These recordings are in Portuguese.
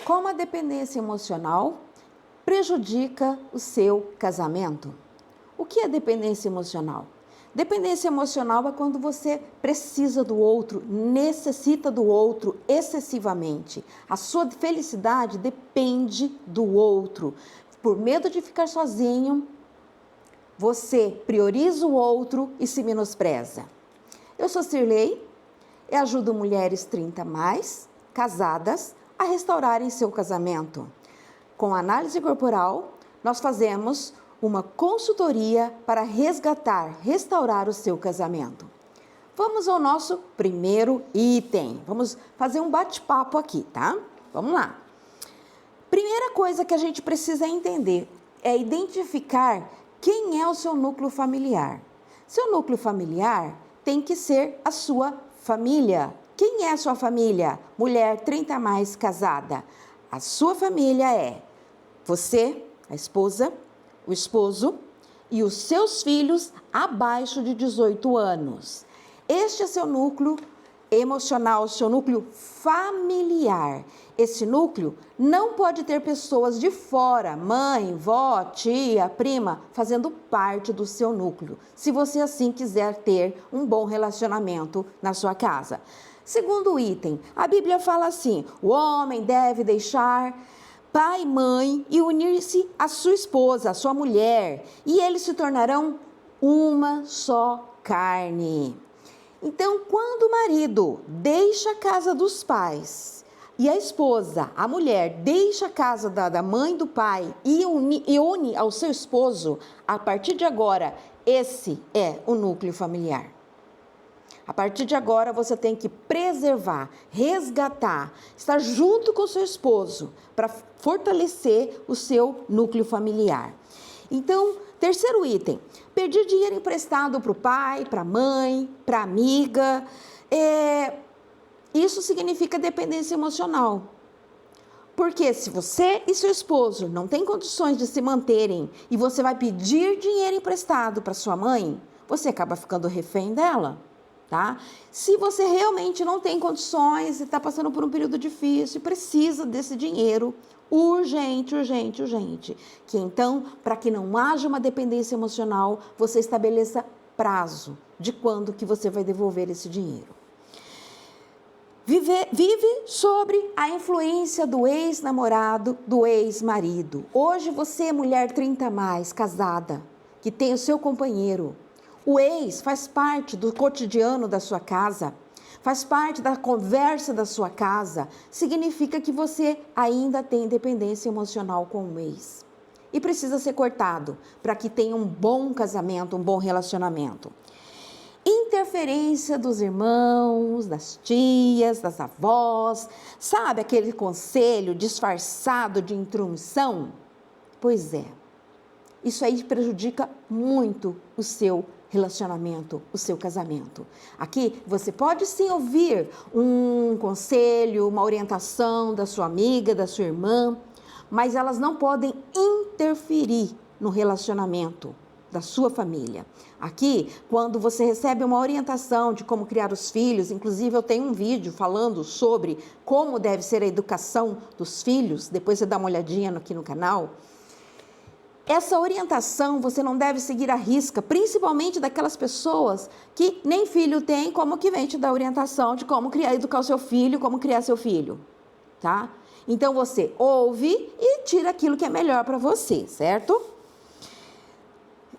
Como a dependência emocional prejudica o seu casamento? O que é dependência emocional? Dependência emocional é quando você precisa do outro, necessita do outro excessivamente. A sua felicidade depende do outro. Por medo de ficar sozinho, você prioriza o outro e se menospreza. Eu sou Cirlei e ajudo mulheres 30 mais, casadas, a restaurarem seu casamento. Com análise corporal, nós fazemos uma consultoria para restaurar o seu casamento. Vamos ao nosso primeiro item. Vamos fazer um bate-papo aqui, tá? Vamos lá. Primeira coisa que a gente precisa entender é identificar quem é o seu núcleo familiar. Seu núcleo familiar tem que ser a sua família. Quem é a sua família? Mulher 30 mais casada. A sua família é você, a esposa, o esposo e os seus filhos abaixo de 18 anos. Este é seu núcleo emocional, seu núcleo familiar. Esse núcleo não pode ter pessoas de fora, mãe, vó, tia, prima, fazendo parte do seu núcleo, se você assim quiser ter um bom relacionamento na sua casa. Segundo item, a Bíblia fala assim: o homem deve deixar pai e mãe e unir-se à sua esposa, à sua mulher, e eles se tornarão uma só carne. Então, quando o marido deixa a casa dos pais e a esposa, a mulher, deixa a casa da mãe do pai e une ao seu esposo, a partir de agora, esse é o núcleo familiar. A partir de agora, você tem que preservar, resgatar, estar junto com o seu esposo para fortalecer o seu núcleo familiar. Então, terceiro item, pedir dinheiro emprestado para o pai, para a mãe, para a amiga, isso significa dependência emocional. Porque se você e seu esposo não têm condições de se manterem e você vai pedir dinheiro emprestado para sua mãe, você acaba ficando refém dela. Tá? Se você realmente não tem condições e está passando por um período difícil e precisa desse dinheiro, urgente, que então, para que não haja uma dependência emocional, você estabeleça prazo de quando que você vai devolver esse dinheiro. Vive sobre a influência do ex-namorado, do ex-marido. Hoje você, mulher 30 mais, casada, que tem o seu companheiro, o ex faz parte do cotidiano da sua casa, faz parte da conversa da sua casa, significa que você ainda tem dependência emocional com o ex. E precisa ser cortado para que tenha um bom casamento, um bom relacionamento. Interferência dos irmãos, das tias, das avós, sabe aquele conselho disfarçado de intromissão? Pois é, isso aí prejudica muito o seu relacionamento, o seu casamento. Aqui você pode sim ouvir um conselho, uma orientação da sua amiga, da sua irmã, mas elas não podem interferir no relacionamento da sua família. Aqui, quando você recebe uma orientação de como criar os filhos, inclusive eu tenho um vídeo falando sobre como deve ser a educação dos filhos, depois você dá uma olhadinha aqui no canal. Essa orientação você não deve seguir à risca, principalmente daquelas pessoas que nem filho tem, como que vem te dar orientação de como educar o seu filho, como criar seu filho, tá? Então você ouve e tira aquilo que é melhor para você, certo?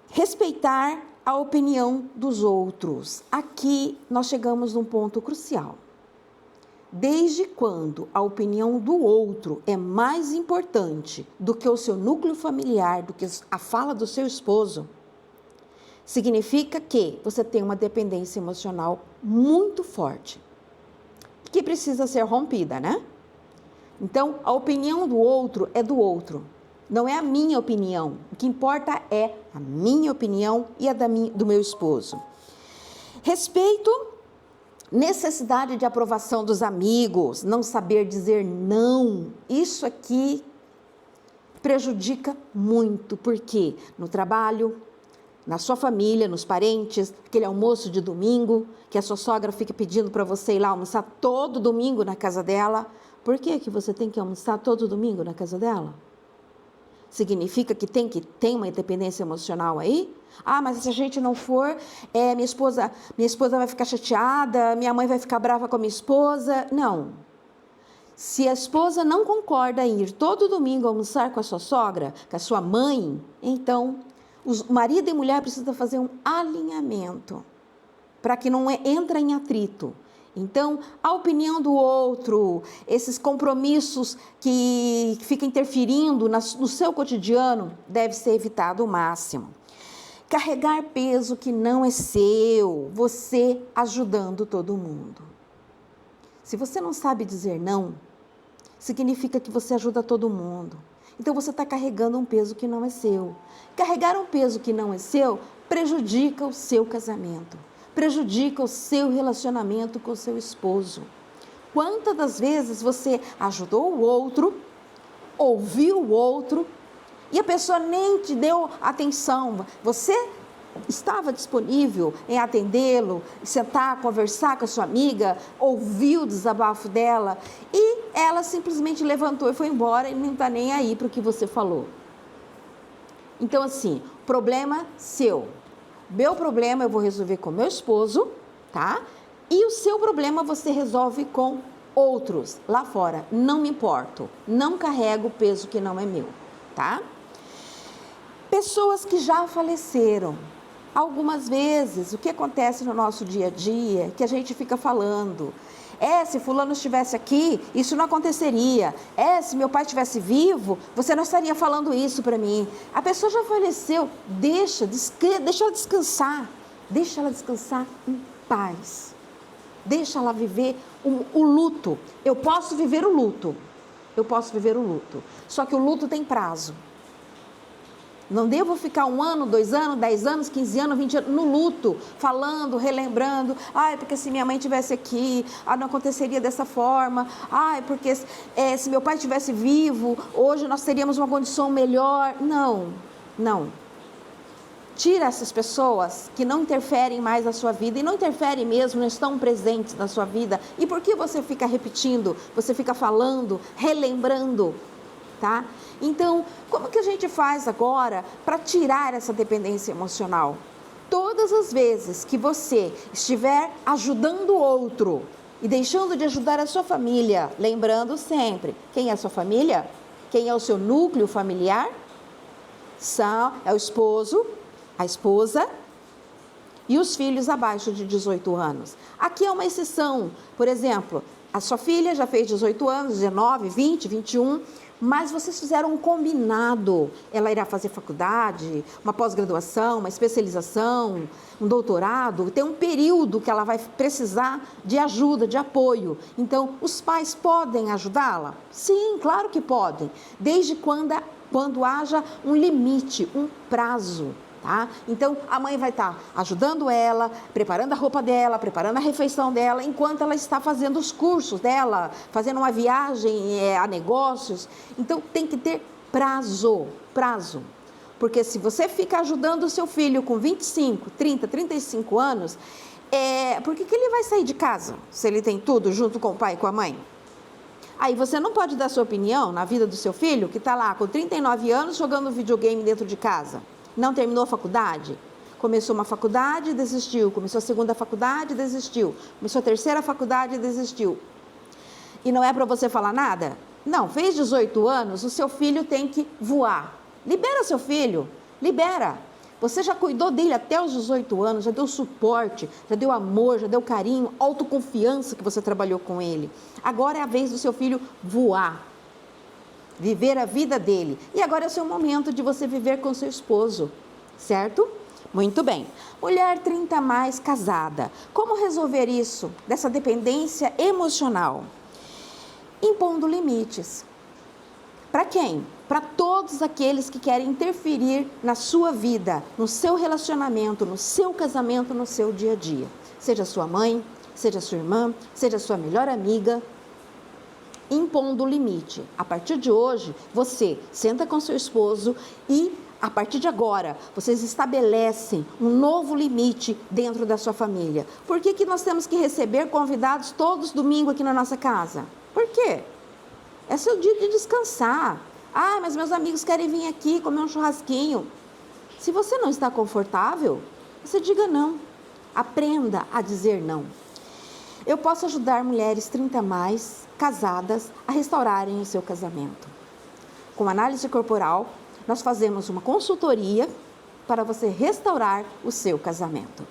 Respeitar a opinião dos outros. Aqui nós chegamos num ponto crucial. Desde quando a opinião do outro é mais importante do que o seu núcleo familiar, do que a fala do seu esposo, significa que você tem uma dependência emocional muito forte, que precisa ser rompida, né? Então, a opinião do outro é do outro, não é a minha opinião. O que importa é a minha opinião e a do meu esposo. Respeito. Necessidade de aprovação dos amigos, não saber dizer não, isso aqui prejudica muito, porque no trabalho, na sua família, nos parentes, aquele almoço de domingo, que a sua sogra fica pedindo para você ir lá almoçar todo domingo na casa dela. Por que que você tem que almoçar todo domingo na casa dela? Significa que tem uma independência emocional aí? Ah, mas se a gente não for, minha esposa vai ficar chateada, minha mãe vai ficar brava com a minha esposa. Não. Se a esposa não concorda em ir todo domingo almoçar com a sua sogra, com a sua mãe, então o marido e mulher precisam fazer um alinhamento para que não entre em atrito. Então, a opinião do outro, esses compromissos que ficam interferindo no seu cotidiano, deve ser evitado ao máximo. Carregar peso que não é seu, você ajudando todo mundo. Se você não sabe dizer não, significa que você ajuda todo mundo. Então, você está carregando um peso que não é seu. Carregar um peso que não é seu prejudica o seu casamento. Prejudica o seu relacionamento com o seu esposo. Quantas das vezes você ajudou o outro, ouviu o outro, e a pessoa nem te deu atenção? Você estava disponível em atendê-lo, sentar, conversar com a sua amiga, ouvir o desabafo dela, e ela simplesmente levantou e foi embora e não está nem aí para o que você falou. Então, assim, problema seu. Meu problema eu vou resolver com meu esposo, tá? E o seu problema você resolve com outros lá fora. Não me importo, não carrego o peso que não é meu, tá? Pessoas que já faleceram. Algumas vezes, o que acontece no nosso dia a dia, que a gente fica falando, se fulano estivesse aqui, isso não aconteceria. Se meu pai estivesse vivo, você não estaria falando isso para mim. A pessoa já faleceu, deixa ela descansar. Deixa ela descansar em paz. Deixa ela viver o luto. Eu posso viver o luto. Só que o luto tem prazo. Não devo ficar 1 ano, 2 anos, 10 anos, 15 anos, 20 anos no luto, falando, relembrando. Porque se minha mãe estivesse aqui, não aconteceria dessa forma. Porque se meu pai estivesse vivo, hoje nós teríamos uma condição melhor. Não. Tira essas pessoas que não interferem mais na sua vida, e não interferem mesmo, não estão presentes na sua vida. E por que você fica repetindo, você fica falando, relembrando? Tá? Então, como que a gente faz agora para tirar essa dependência emocional? Todas as vezes que você estiver ajudando o outro e deixando de ajudar a sua família, lembrando sempre, quem é a sua família? Quem é o seu núcleo familiar? É o esposo, a esposa e os filhos abaixo de 18 anos. Aqui é uma exceção. Por exemplo, a sua filha já fez 18 anos, 19, 20, 21... mas vocês fizeram um combinado. Ela irá fazer faculdade, uma pós-graduação, uma especialização, um doutorado. Tem um período que ela vai precisar de ajuda, de apoio. Então, os pais podem ajudá-la? Sim, claro que podem. Desde quando haja um limite, um prazo. Tá? Então, a mãe vai estar ajudando ela, preparando a roupa dela, preparando a refeição dela, enquanto ela está fazendo os cursos dela, fazendo uma viagem a negócios. Então, tem que ter prazo. Porque se você fica ajudando o seu filho com 25, 30, 35 anos, por que ele vai sair de casa se ele tem tudo junto com o pai e com a mãe? Aí você não pode dar sua opinião na vida do seu filho, que está lá com 39 anos jogando videogame dentro de casa. Não terminou a faculdade? Começou uma faculdade e desistiu. Começou a segunda faculdade e desistiu. Começou a terceira faculdade e desistiu. E não é para você falar nada? Não, fez 18 anos, o seu filho tem que voar. Libera seu filho, libera. Você já cuidou dele até os 18 anos, já deu suporte, já deu amor, já deu carinho, autoconfiança que você trabalhou com ele. Agora é a vez do seu filho voar. Viver a vida dele. E agora é o seu momento de você viver com seu esposo, certo? Muito bem. Mulher 30 a mais casada. Como resolver isso? Dessa dependência emocional? Impondo limites. Para quem? Para todos aqueles que querem interferir na sua vida, no seu relacionamento, no seu casamento, no seu dia a dia. Seja sua mãe, seja sua irmã, seja sua melhor amiga. Impondo limite. A partir de hoje, você senta com seu esposo e A partir de agora, vocês estabelecem um novo limite dentro da sua família. Por que nós temos que receber convidados todos domingo aqui na nossa casa? Por quê? É seu dia de descansar. Ah, mas meus amigos querem vir aqui comer um churrasquinho. Se você não está confortável, você diga não. Aprenda a dizer não. Eu posso ajudar mulheres 30 mais, casadas, a restaurarem o seu casamento. Com análise corporal, nós fazemos uma consultoria para você restaurar o seu casamento.